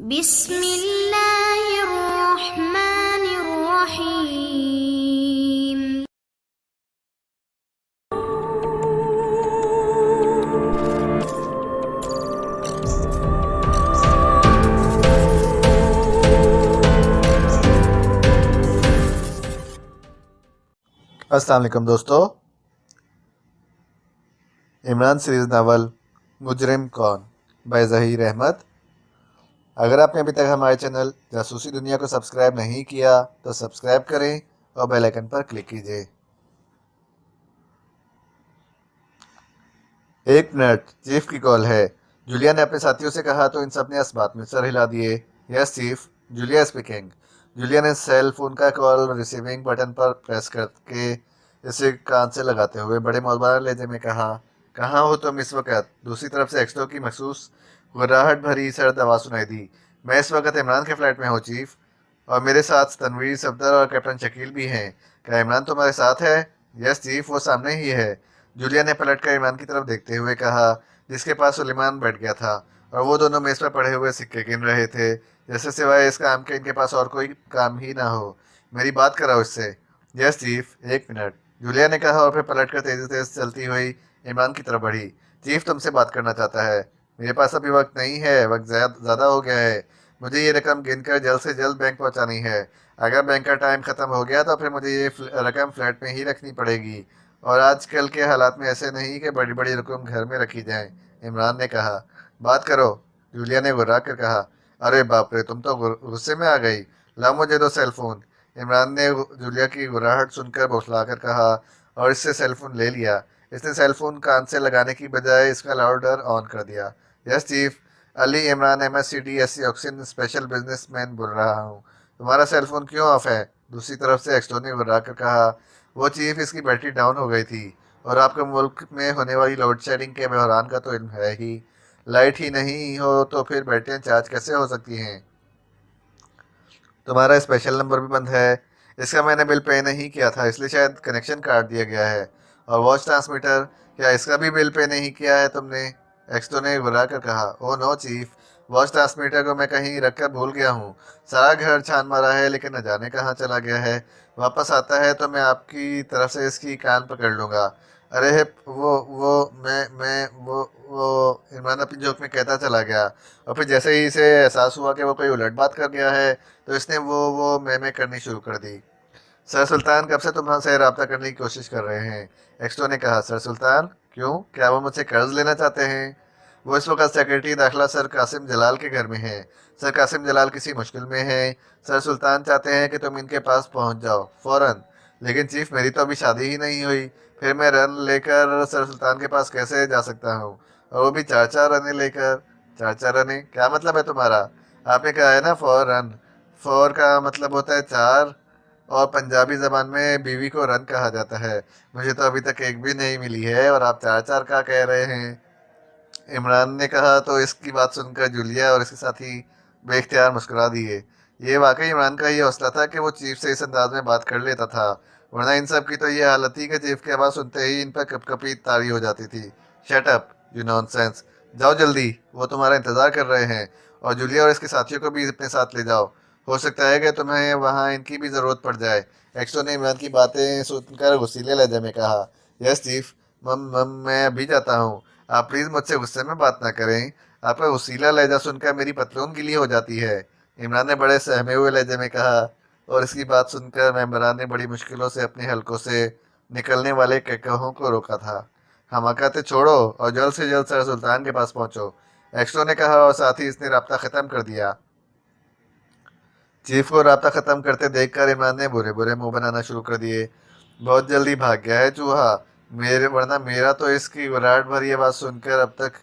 बिस्मिल्लाहिर्रहमानिर्रहीम। अस्सलाम वालेकुम दोस्तों। इमरान सीरीज़ नावल मुजरिम कौन बाय ज़हीर अहमद। अगर आपने अभी तक हमारे चैनल जासूसी दुनिया को सब्सक्राइब नहीं किया तो सब्सक्राइब करें और बेल आइकन पर क्लिक कीजिए। एक मिनट, चीफ की कॉल है। जूलिया ने अपने साथियों से कहा तो इन सब ने इस बात में सर हिला दिए। Yes chief, Julia speaking. Julia ने सेल फोन का कॉल रिसीविंग बटन पर प्रेस करके इसे कान से लगाते हुए बड़े मौजूदा लहजे में कहा, कहाँ हो तुम इस वक्त? दूसरी तरफ से एक्सटो की मखसूस घबराहट भरी सर्द आवाज़ सुनाई दी। मैं इस वक्त इमरान के फ्लैट में हूँ चीफ, और मेरे साथ तनवीर सफदर और कैप्टन शकील भी हैं। क्या इमरान तुम्हारे साथ है? यस चीफ, वो सामने ही है। जूलिया ने पलटकर इमरान की तरफ देखते हुए कहा, जिसके पास सुलेमान बैठ गया था और वो दोनों मेज पर पड़े हुए सिक्के गिन रहे थे, जैसे सिवाय इस काम के इनके पास और कोई काम ही ना हो। मेरी बात कराओ इससे। यस चीफ, एक मिनट, जूलिया ने कहा और फिर पलटकर तेजी तेज चलती हुई इमरान की तरफ बढ़ी। चीफ तुमसे बात करना चाहता है। मेरे पास अभी वक्त नहीं है, वक्त ज़्यादा हो गया है। मुझे ये रकम गिनकर जल्द से जल्द बैंक पहुंचानी है। अगर बैंक का टाइम ख़त्म हो गया तो फिर मुझे ये रकम फ्लैट में ही रखनी पड़ेगी, और आजकल के हालात में ऐसे नहीं कि बड़ी बड़ी रकम घर में रखी जाए। इमरान ने कहा। बात करो, जूलिया ने गुर्रा कर कहा। अरे बाप रे, तुम तो गुस्से में आ गई। लाओ मुझे दो सेल फोन। इमरान ने जूलिया की गुर्राहट सुनकर बौखला कर कहा और इससे सेल फोन ले लिया। इसने सेल फोन कान से लगाने की बजाय इसका लाउडर ऑन कर दिया। Yes chief, Ali Imran MSCDSC oxygen special businessman बोल रहा हूँ। तुम्हारा सेल फोन क्यों ऑफ है? दूसरी तरफ से एक्सटो ने गुर्रा कर कहा। वो चीफ, इसकी बैटरी डाउन हो गई थी, और आपके मुल्क में होने वाली लोड शेडिंग के बहरान का तो इल्म है ही। लाइट ही नहीं हो तो फिर बैटरियाँ चार्ज कैसे हो सकती हैं? तुम्हारा स्पेशल नंबर भी बंद है। इसका मैंने बिल पे नहीं किया था, इसलिए शायद कनेक्शन काट दिया गया है। और वॉच ट्रांसमीटर, क्या इसका भी बिल पे नहीं किया है तुमने? एक्सटो ने घुरा कर कहा। Oh no chief, watch transmitter को मैं कहीं रख कर भूल गया हूँ। सारा घर छान मारा है लेकिन न जाने कहाँ चला गया है। वापस आता है तो मैं आपकी तरफ से इसकी कान पकड़ लूँगा। अरे है वो मैं वो इमरान अपनी जोक में कहता चला गया, और फिर जैसे ही इसे एहसास हुआ कि वो कोई उलट बात कर गया है तो इसने वो मैं करनी शुरू कर दी। सर सुल्तान कब से तुमसे रब्ता करने की कोशिश कर रहे हैं? एक्सटो ने कहा। सर सुल्तान? क्यों, क्या वो मुझसे कर्ज लेना चाहते हैं? वो इस वक्त सेक्रेटरी दाखिला सर कासिम जलाल के घर में हैं। सर कासिम जलाल किसी मुश्किल में हैं। सर सुल्तान चाहते हैं कि तुम इनके पास पहुंच जाओ फौरन। लेकिन चीफ, मेरी तो अभी शादी ही नहीं हुई, फिर मैं रन लेकर सर सुल्तान के पास कैसे जा सकता हूँ, और वो भी चार चार रने लेकर। चार चार रने क्या मतलब है तुम्हारा? आपने कहा है ना फौरन। फौर का मतलब होता है चार, और पंजाबी जबान में बीवी को रन कहा जाता है। मुझे तो अभी तक एक भी नहीं मिली है और आप चार चार का कह रहे हैं? इमरान ने कहा तो इसकी बात सुनकर जूलिया और इसके साथी बेख्तियार मुस्कुरा दिए। ये वाकई इमरान का ये हौसला था कि वो चीफ से इस अंदाज में बात कर लेता था, वरना इन सब की तो ये हालत थी कि चीफ की आवाज़ सुनते ही इन पर कपकपी तारी हो जाती थी। शट अप यू नॉनसेंस, जाओ जल्दी, वो तुम्हारा इंतज़ार कर रहे हैं। और जूलिया और इसके साथियों को भी अपने साथ ले जाओ, हो सकता है कि तुम्हें वहाँ इनकी भी ज़रूरत पड़ जाए। एक्सो ने इमरान की बातें सुनकर गुस्सीले लहजे में कहा। यस चीफ, मैं अभी जाता हूँ। आप प्लीज़ मुझसे गुस्से में बात ना करें। आपका वसीला लहजा सुनकर मेरी पतलून गीली हो जाती है। इमरान ने बड़े सहमे हुए लहजे में कहा, और इसकी बात सुनकर मेम्बरान ने बड़ी मुश्किलों से अपने हलकों से निकलने वाले कहकहों को रोका था। हमाकतें छोड़ो और जल्द से जल्द सर सुल्तान के पास पहुंचो, एक्सो ने कहा, और साथ ही इसने रब्ता ख़त्म कर दिया। चीफ को रब्ता ख़त्म करते देखकर इमरान ने बुरे बुरे मुंह बनाना शुरू कर दिए। बहुत जल्दी भाग गया है चूहा, मेरे वरना मेरा तो इसकी विराट भरी आवाज़ सुनकर अब तक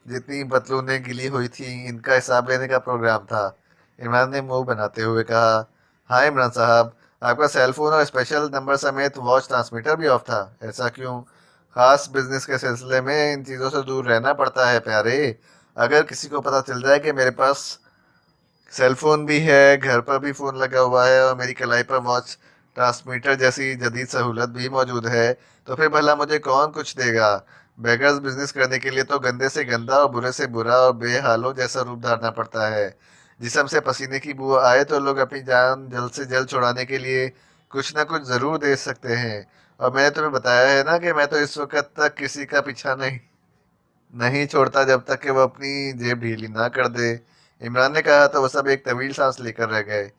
जितनी पतलूनें गिली हुई थी इनका हिसाब लेने का प्रोग्राम था। इमरान ने मुंह बनाते हुए कहा। हाँ इमरान साहब, आपका सेल फोन और स्पेशल नंबर समेत वॉच ट्रांसमीटर भी ऑफ था, ऐसा क्यों? खास बिजनेस के सिलसिले में इन चीज़ों से दूर रहना पड़ता है प्यारे। अगर किसी को पता चल जाए कि मेरे पास सेल फोन भी है, घर पर भी फ़ोन लगा हुआ है और मेरी कलाई पर वॉच ट्रांसमीटर जैसी जदीद सहूलत भी मौजूद है, तो फिर भला मुझे कौन कुछ देगा? बेगर्स बिजनेस करने के लिए तो गंदे से गंदा और बुरे से बुरा और बेहालों जैसा रूप धारना पड़ता है। जिस्म से पसीने की बू आए तो लोग अपनी जान जल्द से जल्द छुड़ाने के लिए कुछ ना कुछ जरूर दे सकते हैं। और मैंने तुम्हें बताया है ना कि मैं तो इस वक्त तक किसी का पीछा नहीं नहीं छोड़ता जब तक कि वो अपनी जेब ढीली ना कर दे। इमरान ने कहा तो वो सब एक तवील सांस लेकर रह गए।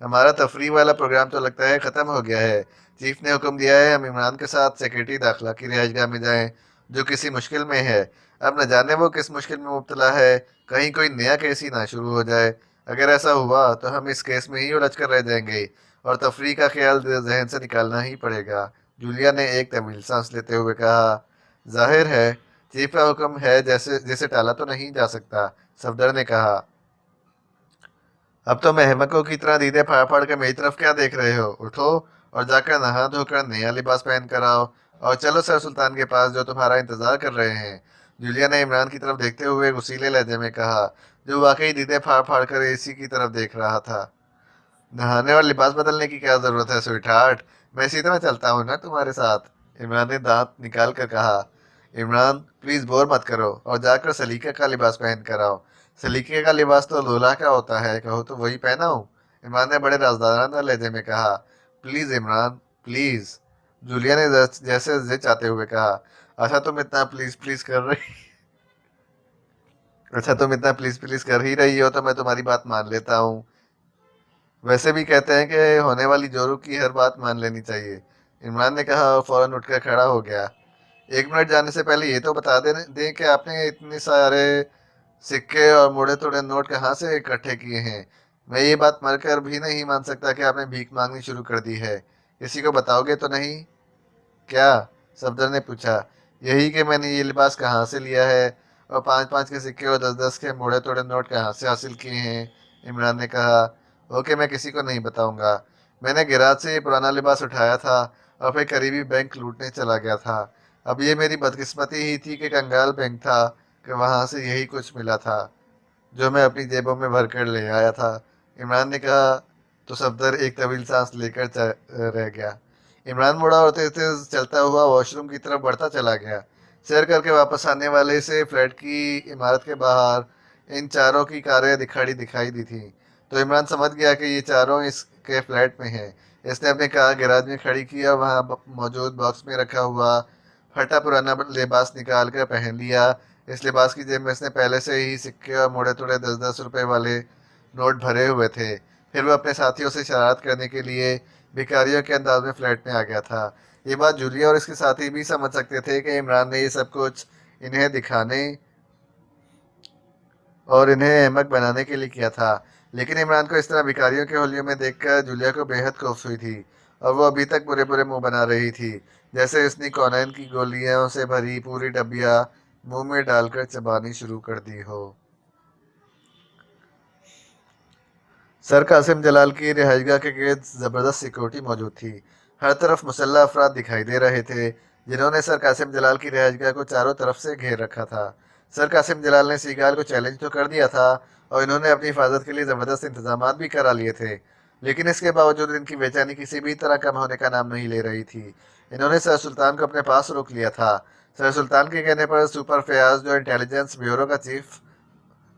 हमारा तफरीह वाला प्रोग्राम तो लगता है ख़त्म हो गया है। चीफ ने हुक्म दिया है हम इमरान के साथ सेक्रेटरी दाखिला की रिहाइशगाह में जाएं, जो किसी मुश्किल में है। अब न जाने वो किस मुश्किल में मुब्तला है, कहीं कोई नया केस ही ना शुरू हो जाए। अगर ऐसा हुआ तो हम इस केस में ही उलझ कर रह जाएंगे और तफरीह का ख्याल जहन से निकालना ही पड़ेगा। जूलिया ने एक तवील सांस लेते हुए कहा। जाहिर है चीफ का हुक्म है, जैसे जिसे टाला तो नहीं जा सकता, सफदर ने कहा। अब तो महमकों की तरह दीदे फाड़ फाड़ के मेरी तरफ क्या देख रहे हो? उठो और जाकर नहा धोकर नया लिबास पहन कर आओ और चलो सर सुल्तान के पास, जो तुम्हारा इंतजार कर रहे हैं। जूलिया ने इमरान की तरफ देखते हुए गुस्सीले लहजे में कहा, जो वाकई दीदे फाड़ फाड़ कर एसी की तरफ देख रहा था। नहाने और लिबास बदलने की क्या जरूरत है स्वीटहार्ट, मैं इसी तरह चलता हूँ ना तुम्हारे साथ। इमरान ने दांत निकाल कर कहा। इमरान प्लीज बोर मत करो और जाकर सलीके का लिबास पहन कर आओ। सलीके का लिबास तो दूल्हा का होता है, कहो तो वही पहनाऊं? इमरान ने बड़े राजदाराना लहजे में कहा। प्लीज इमरान प्लीज, जूलिया ने जैसे जिद चाहते हुए कहा। अच्छा तुम इतना प्लीज प्लीज कर रही अच्छा तुम इतना प्लीज प्लीज कर ही रही हो तो मैं तुम्हारी बात मान लेता हूँ। वैसे भी कहते हैं कि होने वाली जोरू की हर बात मान लेनी चाहिए, इमरान ने कहा और फौरन उठकर खड़ा हो गया। एक मिनट जाने से पहले ये तो बता दें कि आपने इतने सारे सिक्के और मुड़े तोड़े नोट कहाँ से इकट्ठे किए हैं। मैं ये बात मरकर भी नहीं मान सकता कि आपने भीख मांगनी शुरू कर दी है। किसी को बताओगे तो नहीं? क्या? सफदर ने पूछा। यही कि मैंने ये लिबास कहाँ से लिया है और 5-5 के सिक्के और 10-10 के मुड़े तोड़े नोट कहाँ से हासिल किए हैं। इमरान ने कहा। ओके मैं किसी को नहीं बताऊंगा। मैंने गिराज से ये पुराना लिबास उठाया था और फिर करीबी बैंक लूटने चला गया था। अब ये मेरी बदकिस्मती ही थी कि कंगाल बैंक था कि वहाँ से यही कुछ मिला था जो मैं अपनी जेबों में भर कर ले आया था। इमरान ने कहा तो सफदर एक तवील सांस लेकर रह गया। इमरान मुड़ा और तेज तेज चलता हुआ वॉशरूम की तरफ बढ़ता चला गया। सैर करके वापस आने वाले से फ्लैट की इमारत के बाहर इन चारों की कारें दिखाई दिखाई दी थी, तो इमरान समझ गया कि ये चारों इसके फ्लैट में हैं। इसने अपनी कार गैराज में खड़ी की और वहाँ मौजूद बॉक्स में रखा हुआ फटा पुराना लिबास निकाल कर पहन लिया। इस लिबास की जेब में इसने पहले से ही सिक्के और मुड़े तुड़े 10-10 रुपए वाले नोट भरे हुए थे। फिर वह अपने साथियों से शरारत करने के लिए भिखारियों के अंदाज में फ्लैट में आ गया था। ये बात जूलिया और इसके साथी भी समझ सकते थे कि इमरान ने ये सब कुछ इन्हें दिखाने और इन्हें अहमक बनाने के लिए किया था। लेकिन इमरान को इस तरह भिखारियों के होलियों में देखकर जूलिया को बेहद खौफ हुई थी और वो अभी तक बुरे बुरे मुंह बना रही थी, जैसे उसने कौनैन की गोलियों से भरी पूरी डब्बिया मुंह में डालकर चबानी शुरू कर दी हो। सर कासिम जलाल की रिहाइशगाह के गिर्द जबरदस्त सिक्योरिटी मौजूद थी। हर तरफ मुसल्लह अफराद दिखाई दे रहे थे, जिन्होंने सर कासिम जलाल की रिहाइशगाह को चारों तरफ से घेर रखा था। सर कासिम जलाल ने सीगाल को चैलेंज तो कर दिया था और इन्होंने अपनी हिफाजत के लिए ज़बरदस्त इंतजाम भी करा लिए थे, लेकिन इसके बावजूद इनकी बेचैनी किसी भी तरह कम होने का नाम नहीं ले रही थी। इन्होंने सर सुल्तान को अपने पास रोक लिया था। सर सुल्तान के कहने पर सुपर फयाज, जो इंटेलिजेंस ब्यूरो का चीफ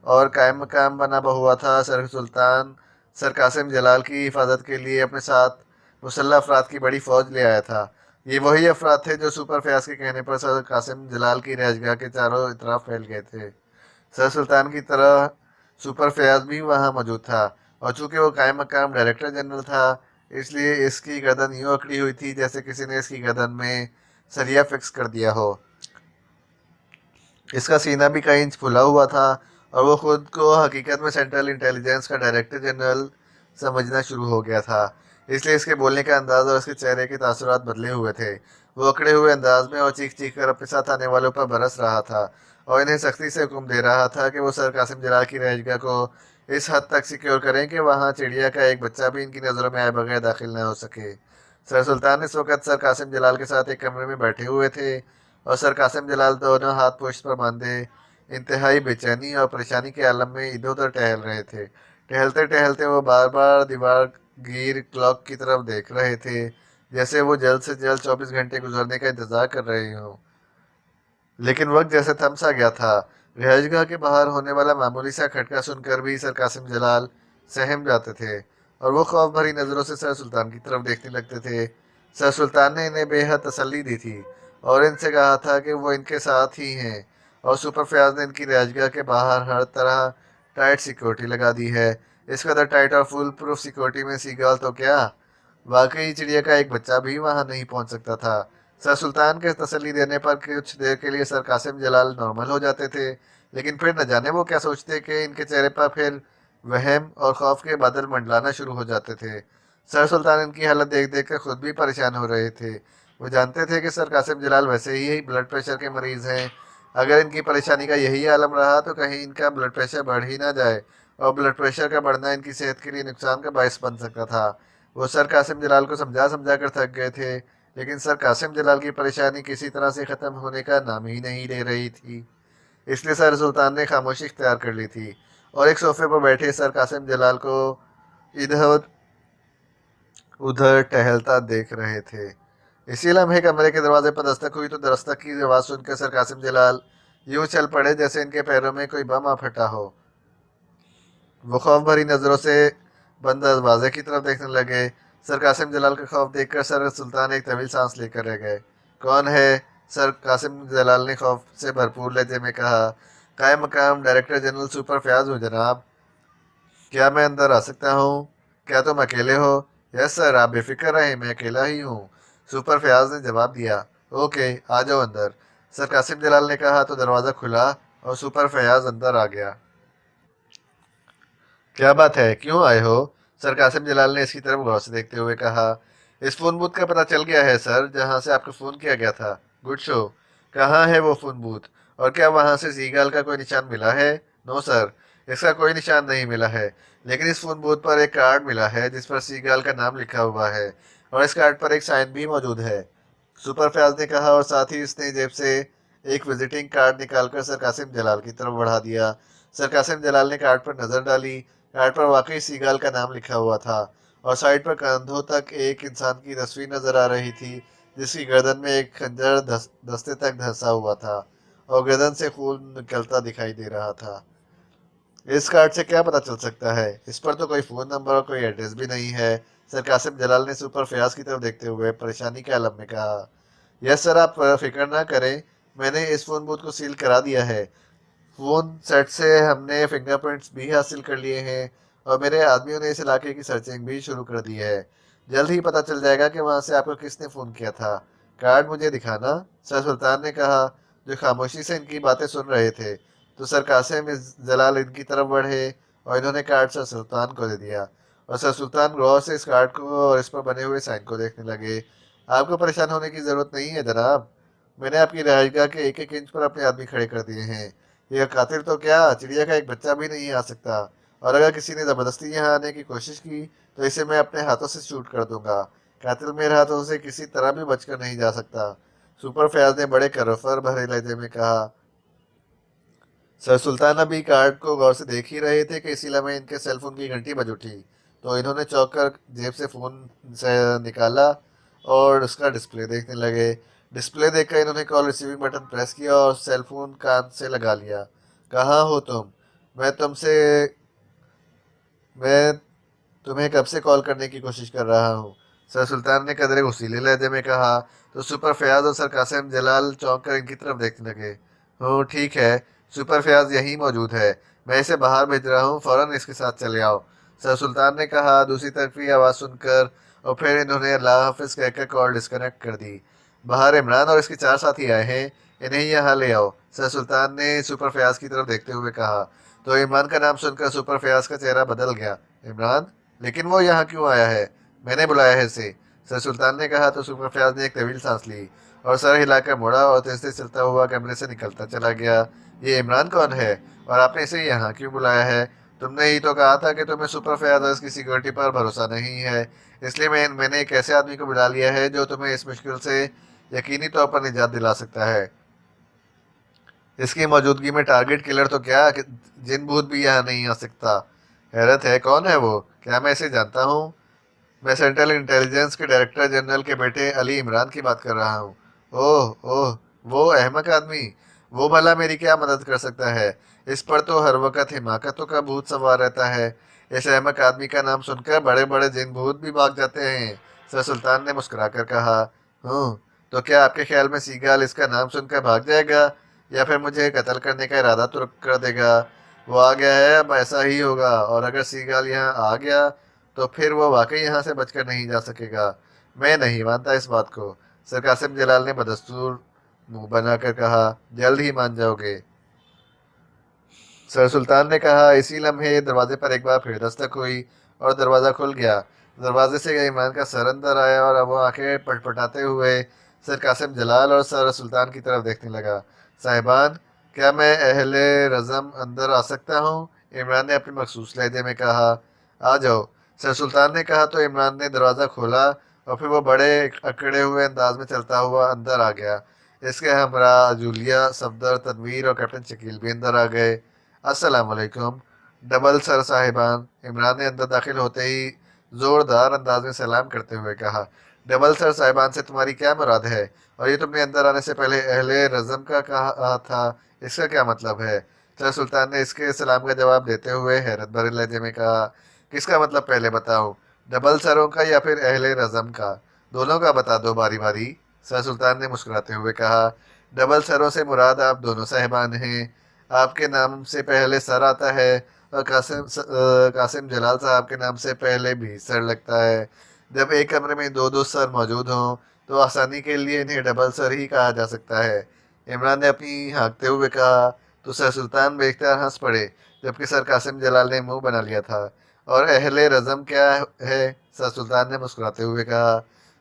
और कायम मकाम बना हुआ था, सर सुल्तान सर कासिम जलाल की हिफाजत के लिए अपने साथ मुसल्लह अफराद की बड़ी फौज ले आया था। ये वही अफराद थे जो सुपर फयाज के कहने पर सर कासिम जलाल की रहजगाह के चारों तरफ फैल गए थे। सर सुल्तान की तरह सुपर फयाज भी वहाँ मौजूद था और चूंकि वो कायम मकाम डायरेक्टर जनरल था, इसलिए इसकी गर्दन यूँ अकड़ी हुई थी जैसे किसी ने इसकी गर्दन में सरिया फिक्स कर दिया हो। इसका सीना भी कई इंच फुला हुआ था और वो खुद को हकीकत में सेंट्रल इंटेलिजेंस का डायरेक्टर जनरल समझना शुरू हो गया था। इसलिए इसके बोलने का अंदाज और इसके चेहरे के तासुरात बदले हुए थे। वो अकड़े हुए अंदाज में और चीख चीख कर अपने साथ आने वालों पर बरस रहा था और इन्हें सख्ती से हुक्म दे रहा था कि वो सर कासिम जलाल की रहजगाह को इस हद तक सिक्योर करें कि वहाँ चिड़िया का एक बच्चा भी इनकी नज़रों में आए बगैर दाखिल न हो सके। सर सुल्तान इस वक्त सर कासिम जलाल के साथ एक कमरे में बैठे हुए थे और सर कासिम जलाल दोनों हाथ पुश्त पर बांधे इंतहाई बेचैनी और परेशानी के आलम में इधर उधर टहल रहे थे। टहलते टहलते वो बार बार दीवार गिर क्लॉक की तरफ देख रहे थे, जैसे वो जल्द से जल्द 24 घंटे गुजरने का इंतजार कर रहे हों। लेकिन वक्त जैसे थम सा गया था। रिहाइशगाह के बाहर होने वाला मामूली सा खटका सुनकर भी सर कासिम जलाल सहम जाते थे और वो खौफ भरी नजरों से सर सुल्तान की तरफ देखने लगते थे। सर सुल्तान ने इन्हें बेहद तसल्ली दी थी और इनसे कहा था कि वो इनके साथ ही हैं और सुपर फयाज ने इनकी रिहाइशगाह के बाहर हर तरह टाइट सिक्योरिटी लगा दी है। इस कदर टाइट और फुल प्रूफ सिक्योरिटी में सीगाल तो क्या, वाकई चिड़िया का एक बच्चा भी वहां नहीं पहुंच सकता था। सर सुल्तान के तसल्ली देने पर कुछ देर के लिए सर कासिम जलाल नॉर्मल हो जाते थे, लेकिन फिर न जाने वो क्या सोचते कि इनके चेहरे पर फिर वहम और खौफ के बादल मंडलाना शुरू हो जाते थे। सर सुल्तान इनकी हालत देख देख कर खुद भी परेशान हो रहे थे। वो जानते थे कि सर कासिम जलाल वैसे ही ब्लड प्रेशर के मरीज हैं। अगर इनकी परेशानी का यही आलम रहा तो कहीं इनका ब्लड प्रेशर बढ़ ही ना जाए और ब्लड प्रेशर का बढ़ना इनकी सेहत के लिए नुकसान का बायस बन सकता था। वो सर कासिम जलाल को समझा समझा कर थक गए थे, लेकिन सर कासिम जलाल की परेशानी किसी तरह से ख़त्म होने का नाम ही नहीं ले रही थी। इसलिए सर सुल्तान ने खामोशी इख्तियार कर ली थी और एक सोफे पर बैठे सर कासिम जलाल को इधर उधर टहलता देख रहे थे। इसी लम्हे कमरे के दरवाजे पर दस्तक हुई तो दस्तक की आवाज़ सुनकर सर कासिम जलाल यूं चल पड़े जैसे इनके पैरों में कोई बम आ फटा हो। वो खौफ भरी नज़रों से बंद दरवाजे की तरफ देखने लगे। सर कासिम जलाल का खौफ देखकर सर सुल्तान एक तवील सांस लेकर रह गए। कौन है? सर कासिम जलाल ने खौफ से भरपूर लहजे में कहा। कायम मकाम डायरेक्टर जनरल सुपर फयाज हूँ जनाब। क्या मैं अंदर आ सकता हूँ? क्या तुम अकेले हो? यस सर, आप बेफिक्र रहें, मैं अकेला ही हूँ, सुपर फयाज ने जवाब दिया। ओके, आ जाओ अंदर, सर कासिम जलाल ने कहा तो दरवाज़ा खुला और सुपर फयाज अंदर आ गया। क्या बात है, क्यों आए हो? सर कासिम जलाल ने इसकी तरफ गौर से देखते हुए कहा। इस फोन बूथ का पता चल गया है सर, जहां से आपको फोन किया गया था। Good show. कहाँ है वो फोन बूथ, और क्या वहां से सीगाल का कोई निशान मिला है? नो सर, इसका कोई निशान नहीं मिला है, लेकिन इस फोन बूथ पर एक कार्ड मिला है जिस पर सीगाल का नाम लिखा हुआ है और इस कार्ड पर एक साइन भी मौजूद है, सुपर फयाज ने कहा और साथ ही उसने जेब से एक विजिटिंग कार्ड निकालकर सर कासिम जलाल की तरफ बढ़ा दिया। सर कासिम जलाल ने कार्ड पर नजर डाली। कार्ड पर वाकई सीगाल का नाम लिखा हुआ था और साइड पर कंधों तक एक इंसान की तस्वीर नजर आ रही थी जिसकी गर्दन में एक खंजर दस्ते तक धंसा हुआ था और गर्दन से खून निकलता दिखाई दे रहा था। इस कार्ड से क्या पता चल सकता है? इस पर तो कोई फ़ोन नंबर और कोई एड्रेस भी नहीं है, सर कासिम जलाल ने सुपर फयाज की तरफ देखते हुए परेशानी के आलम में कहा। यस सर, आप फिक्र ना करें, मैंने इस फ़ोन बूथ को सील करा दिया है। फ़ोन सेट से हमने फिंगरप्रिंट्स भी हासिल कर लिए हैं और मेरे आदमियों ने इस इलाके की सर्चिंग भी शुरू कर दी है। जल्द ही पता चल जाएगा कि वहाँ से आपको किसने फ़ोन किया था। कार्ड मुझे दिखाना, सर सुल्तान ने कहा, जो खामोशी से इनकी बातें सुन रहे थे। तो सर कासिम जलाल इनकी तरफ बढ़े और इन्होंने कार्ड सर सुल्तान को दे दिया और सर सुल्तान गौर से इस कार्ड को और इस पर बने हुए साइन को देखने लगे। आपको परेशान होने की ज़रूरत नहीं है जनाब, मैंने आपकी रिहाइशगाह के एक एक इंच पर अपने आदमी खड़े कर दिए हैं। ये कातिल तो क्या, चिड़िया का एक बच्चा भी नहीं आ सकता, और अगर किसी ने ज़बरदस्ती यहाँ आने की कोशिश की तो इसे मैं अपने हाथों से शूट कर दूंगा। कातिल मेरे हाथों से किसी तरह भी बचकर नहीं जा सकता, सुपर फयाज ने बड़े करफर भरे लहजे में कहा। सर सुल्तान अभी कार्ड को गौर से देख ही रहे थे कि इसी लम्हे इनके सेलफोन की घंटी बज उठी, तो इन्होंने चौंक कर जेब से फ़ोन से निकाला और उसका डिस्प्ले देखने लगे। डिस्प्ले देखकर इन्होंने कॉल रिसीविंग बटन प्रेस किया और सेलफोन कान से लगा लिया। कहाँ हो तुम? मैं तुमसे मैं तुम्हें कब से कॉल करने की कोशिश कर रहा हूँ, सर सुल्तान ने कदरे उसीले लहजे में कहा। तो सुपर फयाज और सर कासिम जलाल चौंक कर इनकी तरफ देखने लगे। हो ठीक है, सुपर फयाज यहीं मौजूद है, मैं इसे बाहर भेज रहा हूँ, फौरन इसके साथ चले आओ, सर सुल्तान ने कहा दूसरी तरफ की आवाज़ सुनकर, और फिर इन्होंने अल्लाह हाफिज़ कहकर कॉल डिस्कनेक्ट कर दी। बाहर इमरान और इसके चार साथी आए हैं, इन्हें यहाँ ले आओ, सर सुल्तान ने सुपर फयाज की तरफ देखते हुए कहा। तो इमरान का नाम सुनकर सुपर फयाज का चेहरा बदल गया। इमरान? लेकिन वो यहाँ क्यों आया है? मैंने बुलाया है इसे, सर सुल्तान ने कहा। तो सुपर फयाज ने एक तवील सांस ली और सर हिलाकर मुड़ा और तेज तेज चलता हुआ कमरे से निकलता चला गया। ये इमरान कौन है और आपने इसे यहाँ क्यों बुलाया है? तुमने ही तो कहा था कि तुम्हें सुपर फयाज और इसकी सिक्योरिटी पर भरोसा नहीं है, इसलिए मैंने एक ऐसे आदमी को बुला लिया है जो तुम्हें इस मुश्किल से यकीनी तौर पर निजात दिला सकता है। इसकी मौजूदगी में टारगेट किलर तो क्या, जिन भूत भी यहाँ नहीं आ सकता। हैरत है, कौन है वो? क्या मैं इसे जानता हूँ? मैं सेंट्रल इंटेलिजेंस के डायरेक्टर जनरल के बेटे अली इमरान की बात कर रहा हूँ। ओह ओह, वो अहमक आदमी, वो भला मेरी क्या मदद कर सकता है? इस पर तो हर वक्त हिमाकतों का भूत सवार रहता है। इस अहमक आदमी का नाम सुनकर बड़े बड़े जिन भूत भी भाग जाते हैं। सर सुल्तान ने मुस्कुराकर कहा। हूँ, तो क्या आपके ख्याल में सीगाल इसका नाम सुनकर भाग जाएगा, या फिर मुझे कत्ल करने का इरादा तुर्क कर देगा? वो आ गया है, अब ऐसा ही होगा। और अगर सीगाल यहाँ आ गया तो फिर वो वाकई यहाँ से बचकर नहीं जा सकेगा। मैं नहीं मानता इस बात को। सर कासिम जलाल ने बदस्तूर मुंह बनाकर कहा। जल्द ही मान जाओगे। सर सुल्तान ने कहा। इसी लम्हे दरवाजे पर एक बार फिर दस्तक हुई और दरवाज़ा खुल गया। दरवाजे से इमरान का सर अंदर आया और अब वो आंखें पटपटाते हुए सर कासिम जलाल और सर सुल्तान की तरफ देखने लगा। साहिबान, क्या मैं अहले रज़म अंदर आ सकता हूँ? इमरान ने अपने मखसूस लहजे में कहा। आ जाओ, सर सुल्तान ने कहा तो इमरान ने दरवाज़ा खोला और फिर वो बड़े अकड़े हुए अंदाज में चलता हुआ अंदर आ गया। इसके हमरा जूलिया, सफदर, तनवीर और कैप्टन शकील भी अंदर आ गए। अस्सलाम वालेकुम डबल सर साहिबान, इमरान ने अंदर दाखिल होते ही जोरदार अंदाज में सलाम करते हुए कहा। डबल सर साहिबान से तुम्हारी क्या मुराद है? और ये तुमने अंदर आने से पहले अहले रज़म का कहा था, इसका क्या मतलब है? सर सुल्तान ने इसके सलाम का जवाब देते हुए हैरत भरे लहजे में कहा। किसका मतलब पहले बताओ, डबल सरों का या फिर अहले रज़म का? दोनों का बता दो बारी बारी। सर सुल्तान ने मुस्कुराते हुए कहा। डबल सरों से मुराद आप दोनों साहिबान हैं। आपके नाम से पहले सर आता है और कासिम जलाल साहब के नाम से पहले भी सर लगता है। जब एक कमरे में दो दो सर मौजूद हों तो आसानी के लिए इन्हें डबल सर ही कहा जा सकता है। इमरान ने अपनी हाँकते हुए कहा। तो सर सुल्तान बेख्तियार हंस पड़े, जबकि सर कासिम जलाल ने मुंह बना लिया था। और अहले रज़म क्या है? सर सुल्तान ने मुस्कुराते हुए कहा।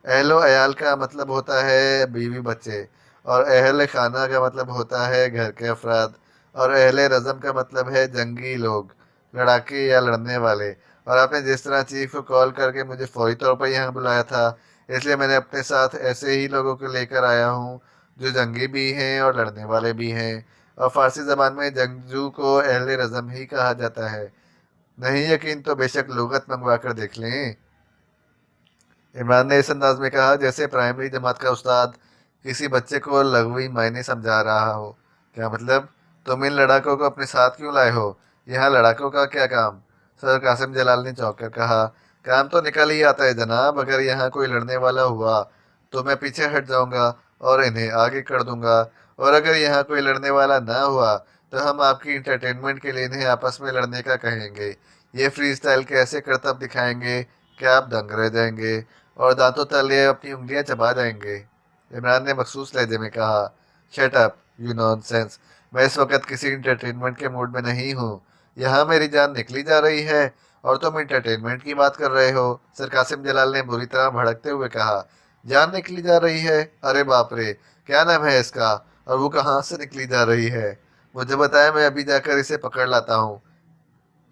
अहलो अयाल का मतलब होता है बीवी बच्चे, और अहल खाना का मतलब होता है घर के अफराद, और अहले रज़म का मतलब है जंगी लोग, लड़ाके या लड़ने वाले। और आपने जिस तरह चीफ को कॉल करके मुझे फौरी तौर पर यहाँ बुलाया था, इसलिए मैंने अपने साथ ऐसे ही लोगों को लेकर आया हूँ जो जंगी भी हैं और लड़ने वाले भी हैं। और फारसी ज़बान में जंगजू को अहले रज़म ही कहा जाता है। नहीं यकीन तो बेशक लुगत मंगवा कर देख लें। इमरान ने इस अंदाज में कहा जैसे प्राइमरी जमात का उस्ताद किसी बच्चे को लघवी मायने समझा रहा हो। क्या मतलब? तुम इन लड़ाकों को अपने साथ क्यों लाए हो? यहाँ लड़ाकों का क्या काम? सर कासिम जलाल ने चौंक कर कहा। काम तो निकल ही आता है जनाब। अगर यहाँ कोई लड़ने वाला हुआ तो मैं पीछे हट जाऊंगा और इन्हें आगे कर दूंगा, और अगर यहाँ कोई लड़ने वाला ना हुआ तो हम आपकी इंटरटेनमेंट के लिए इन्हें आपस में लड़ने का कहेंगे। ये फ्री स्टाइल कैसे करतब दिखाएंगे क्या आप दंग रह जाएंगे और दांतों तले अपनी उंगलियां चबा जाएंगे। इमरान ने मखसूस लहजे में कहा। Shut up you nonsense. मैं इस वक्त किसी इंटरटेनमेंट के मूड में नहीं हूँ। यहाँ मेरी जान निकली जा रही है और तुम इंटरटेनमेंट की बात कर रहे हो। सर कासिम जलाल ने बुरी तरह भड़कते हुए कहा। जान निकली जा रही है? अरे बाप रे, क्या नाम है इसका? और वो कहाँ से निकली जा रही है? मुझे बताया, मैं अभी जाकर इसे पकड़ लाता हूँ।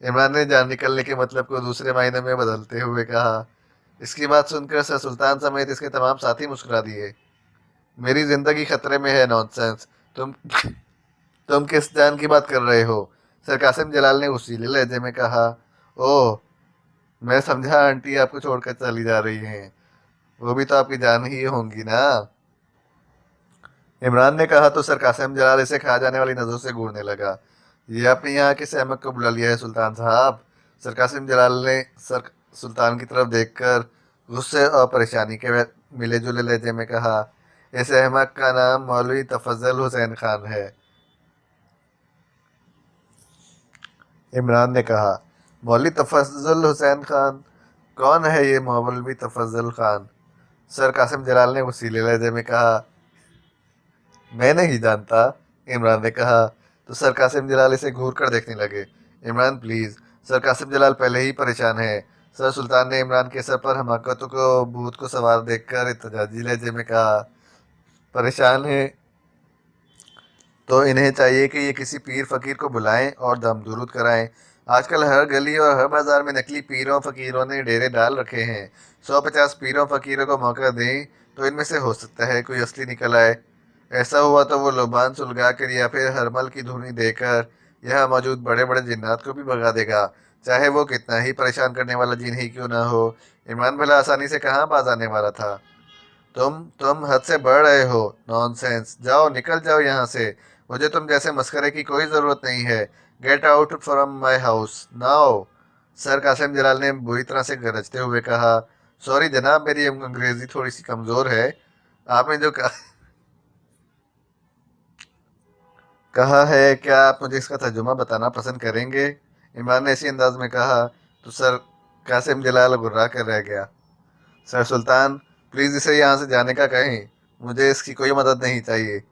इमरान ने जान निकलने के मतलब को दूसरे मायने में बदलते हुए कहा। इसकी बात सुनकर सर सुल्तान समेत इसके तमाम साथी मुस्कुरा दिए। मेरी जिंदगी खतरे में है नॉनसेंस। तुम किस जान की बात कर रहे हो? सर कासिम जलाल ने उसीले लहजे में कहा। ओह, मैं समझा आंटी आपको छोड़कर चली जा रही हैं। वो भी तो आपकी जान ही होंगी ना। इमरान ने कहा तो सर कासिम जलाल इसे खा जाने वाली नजरों से घूरने लगा। ये आपने यहाँ किस अहमक को बुला लिया है सुल्तान साहब? सर कासिम जलाल ने सर सुल्तान की तरफ देखकर गुस्से और परेशानी के मिले जुले लहजे में कहा। इस अहमक का नाम मौलवी तफज्जल हुसैन खान है। इमरान ने कहा। मौलवी तफज्जल हुसैन खान? कौन है ये मौलवी तफज्जल खान? सर कासिम जलाल ने वसीले लहजे में कहा। मैं नहीं जानता, इमरान ने कहा। तो सर कासिम जलाल इसे घूर कर देखने लगे। इमरान प्लीज़। सर कासिम जलाल पहले ही परेशान है। सर सुल्तान ने इमरान के सर पर हमाकतों को भूत को सवार देखकर इत्तेजाजी लहजे में कहा। परेशान है तो इन्हें चाहिए कि ये किसी पीर फकीर को बुलाएं और दम दुरूद कराएं। आजकल हर गली और हर बाजार में नकली पीरों फकीरों ने डेरे डाल रखे हैं। 150 पीरों फकीरों को मौका दें तो इनमें से हो सकता है कोई असली निकल आए। ऐसा हुआ तो वो लोबान सुलगा कर या फिर हरमल की धुनी देकर यहाँ मौजूद बड़े बड़े जिन्नात को भी भगा देगा, चाहे वो कितना ही परेशान करने वाला जिन ही क्यों ना हो। इमरान भला आसानी से कहाँ बाज आने वाला था। तुम हद से बढ़ रहे हो। नॉनसेंस, जाओ निकल जाओ यहाँ से, मुझे तुम जैसे मस्करे की कोई ज़रूरत नहीं है। Get out from my house now. Sir Qasim Jalal ने बुरी तरह से गरजते हुए कहा। सॉरी जनाब, मेरी अंग्रेज़ी थोड़ी सी कमज़ोर है। आपने जो कहा है, क्या आप मुझे इसका तर्जुमा बताना पसंद करेंगे? इमरान ने इसी अंदाज में कहा तो सर कासिम जलाल गुर्रा कर रह गया। सर सुल्तान, प्लीज़ इसे यहाँ से जाने का कहें, मुझे इसकी कोई मदद नहीं चाहिए।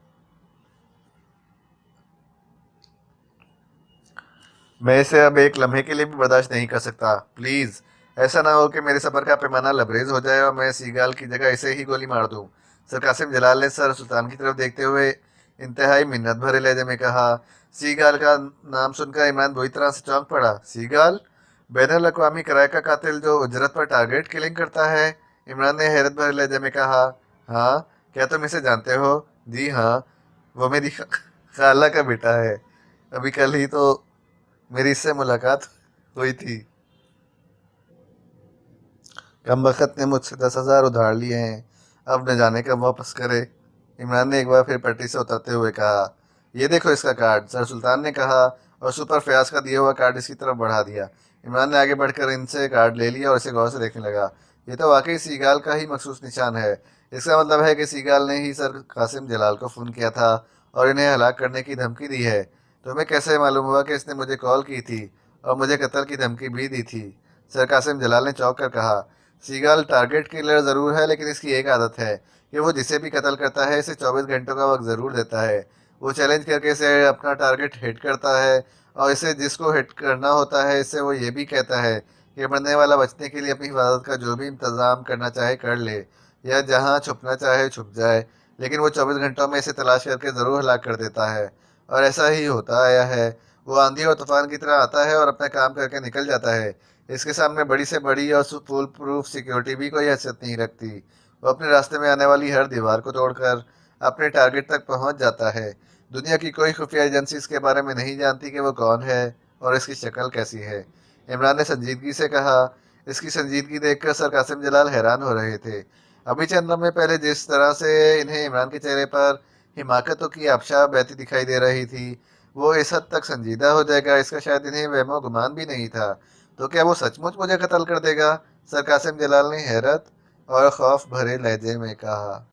मैं इसे अब एक लम्हे के लिए भी बर्दाश्त नहीं कर सकता। प्लीज़ ऐसा ना हो कि मेरे सफ़र का पैमाना लबरेज हो जाए और मैं सीगाल की जगह इसे ही गोली मार दूं। सर कासिम जलाल ने सर सुल्तान की तरफ देखते हुए इंतहाई मिन्नत भरे लहजे में कहा। सीगाल का नाम सुनकर इमरान बुरी तरह से चौंक पड़ा। सीगाल? बैनुल अक़वामी कराए का कातिल जो उजरत पर टारगेट किलिंग करता है? इमरान ने हैरत भरे लहजे में कहा। हाँ, क्या तुम इसे जानते हो? जी हाँ, वो मेरी खाला का बेटा है। अभी कल ही तो मेरी इससे मुलाकात हुई थी। कमबख्त ने मुझसे 10,000 उधार लिए हैं, अब न जाने कब वापस करे। इमरान ने एक बार फिर पटरी से उतरते हुए कहा। ये देखो इसका कार्ड, सर सुल्तान ने कहा और सुपर फयाज का दिया हुआ कार्ड इसकी तरफ बढ़ा दिया। इमरान ने आगे बढ़कर इनसे कार्ड ले लिया और इसे गौर से देखने लगा। ये तो वाकई सीगाल का ही मखसूस निशान है। इसका मतलब है कि सीगाल ने ही सर कासिम जलाल को फ़ोन किया था और इन्हें हलाक करने की धमकी दी है। तुम्हें कैसे मालूम हुआ कि इसने मुझे कॉल की थी और मुझे कत्ल की धमकी भी दी थी? सर कासिम जलाल ने चौंक कर कहा। सीगाल टारगेट किलर ज़रूर है, लेकिन इसकी एक आदत है कि वो जिसे भी कत्ल करता है इसे 24 घंटों का वक्त ज़रूर देता है। वो चैलेंज करके इसे अपना टारगेट हिट करता है और इसे जिसको हिट करना होता है इससे वो ये भी कहता है कि मरने वाला बचने के लिए अपनी हिफाजत का जो भी इंतज़ाम करना चाहे कर ले, या जहाँ छुपना चाहे छुप जाए, लेकिन वो 24 घंटों में इसे तलाश करके ज़रूर हलाक कर देता है। और ऐसा ही होता आया है। वो आंधी और तूफान की तरह आता है और अपना काम करके निकल जाता है। इसके सामने बड़ी से बड़ी और फुल प्रूफ सिक्योरिटी भी कोई हैसियत नहीं रखती। वो अपने रास्ते में आने वाली हर दीवार को तोड़कर अपने टारगेट तक पहुंच जाता है। दुनिया की कोई खुफिया एजेंसी इसके बारे में नहीं जानती कि वो कौन है और इसकी शक्ल कैसी है। इमरान ने संजीदगी से कहा। इसकी संजीदगी देखकर सर कासिम जलाल हैरान हो रहे थे। अभी चंद लम्हे पहले जिस तरह से इन्हें इमरान के चेहरे पर हिमाकतों की आबशार बहती दिखाई दे रही थी, वो इस हद तक संजीदा हो जाएगा इसका शायद इन्हें वहमो गुमान भी नहीं था। तो क्या वो सचमुच मुझे कत्ल कर देगा? सर कासिम जलाल ने हैरत और खौफ भरे लहजे में कहा।